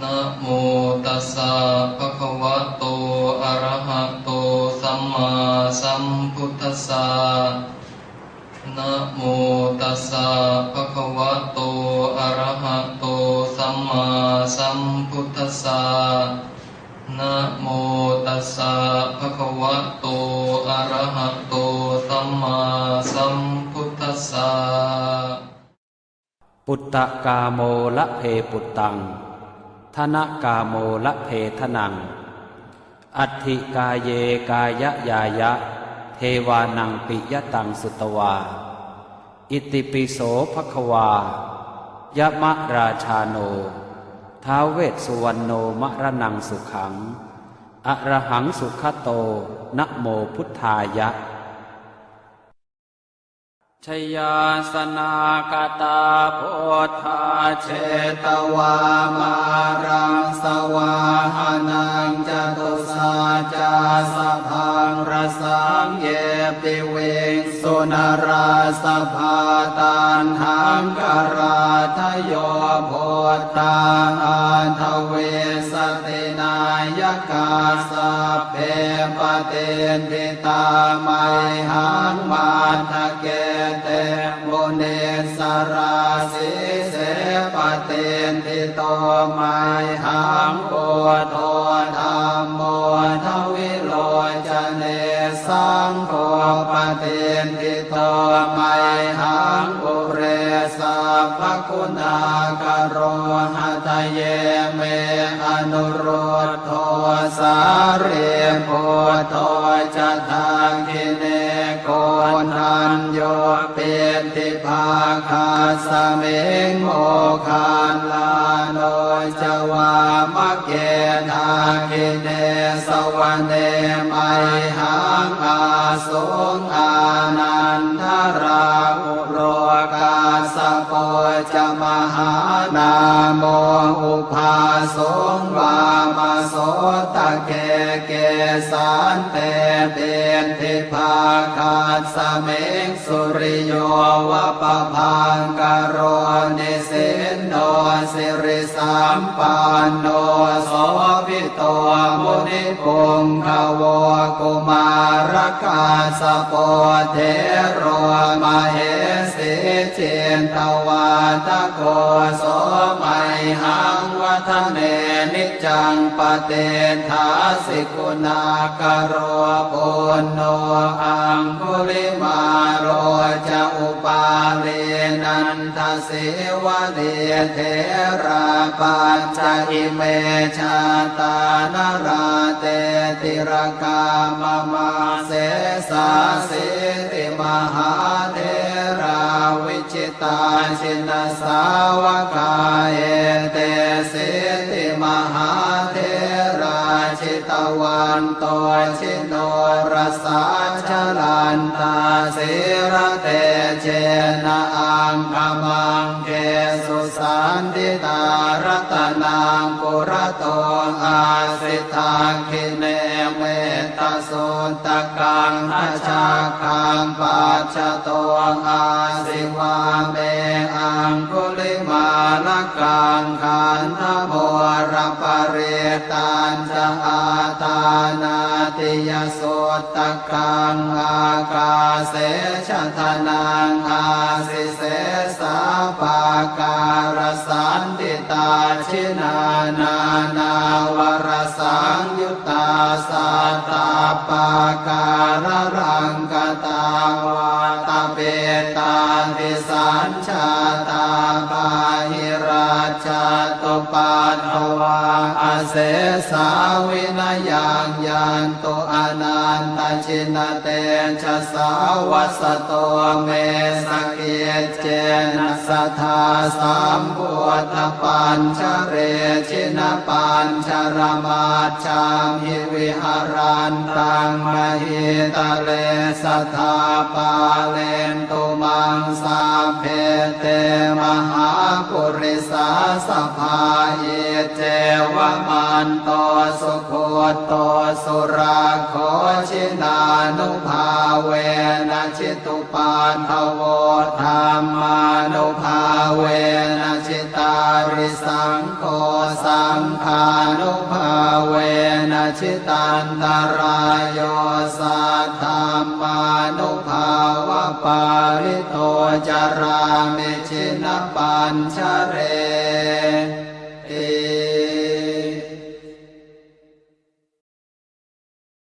นะโมตัสสะภะคะวะโตอะระหะโตสัมมาสัมพุทธัสสะนะโมตัสสะภะคะวะโตอะระหะโตสัมมาสัมพุทธัสสะนะโมตัสสะภะคะวะโตอะระหะโตสัมมาสัมพุทธัสสะปุตตะกาโมละเพปุตตังธนกาโมละเพทนังอัตถิกาเยกายะยายะเทวานังปิยตังสุตวาอิติปิโสภควายะมะราชาโนท้าวเวสสุวรรณโนมะระนังสุขังอะระหังสุขโตนะโมพุทธายะชยาสนากตาโพธาเชตวามารังสวาหานังจตุสาจาสพังรสังเยปิเวงสุนราสภาตันหังกราทโยโพธาอันทเวสตินายกาสัพเพปเตนติตาไมหังมาทะเกเตโมเนสราสิเสปเตนติโตไมหังโพโทธัมโมทวิโลจเนสังโฆปเตนติโตไมหังปุเรสัพพคุณากโรหะทะเยเมอนุโรธโทสาเรโพโทจะทางกิเนโกนันโยเปติภาคาสเมงโมคานลาโนจวามะเกนาคิเนสวะเนไมหังอาสงอานันทราอุโรกาสโปจมหานาโมอุภาสงวามาโสตะเกเกสานเตเปนทิภาคาสเมงสุริโยวะปะพังกโรนิสินโนสิริสัมปันโนโสภิโตมุนิปุงขโวกุมารกาสโปเทโรมเหสีเจนตวาตะโกโสไมหังวัฒเนนิจังปเตทาสิกุณากโรปุณโนอังคุลิมาโรจะอุปาเลนันทสิวะเดเทราปัญจอิเมชาตานราเตติรกามมาเสสาสิติมหาเทราวิจิตาชินสาวกาเอเตสิติมหาเทราชิตวันโตชิโนรสาชลันตาสิระเตเจนะอังคมังเกสุสันติตารัตนังปุระโตอาสิทาคิเนเมตสุตกังทัชาคังปัจจโตอาสิวาเมอังคุลิมาลกังขันธโมรปเรตันจะอาตานาติยสุตกังอากาเสชะทนังอาสิเสสาปาการสันติตาชินานา วรสังยุตตาสัตตาปาการรังกตาวาตาเปตาติสัญชาตาปาหิราชาตุปัตถวาอเสสาวินยังยันตุอนันตชินเตชะสาวัสโตเมสเกเจนะสัทธาสัมพุทธปัญชเรชินปัญชรมาชามหิวิหารันตังมหิตะเลสัทธาปาเลนตุมา ตังสัพเพเตมหาปุริสาสภาเอเจวมันโตสุโคโตสุราโคชินานุภาเวนะชิตุปาทโวธรรมานุภาเวนะชิตาริสังโฆสังฆานุภาเวนะชิตันตรายโยสัทธามานุภาวะปาริโตจารามิชินปัญชเร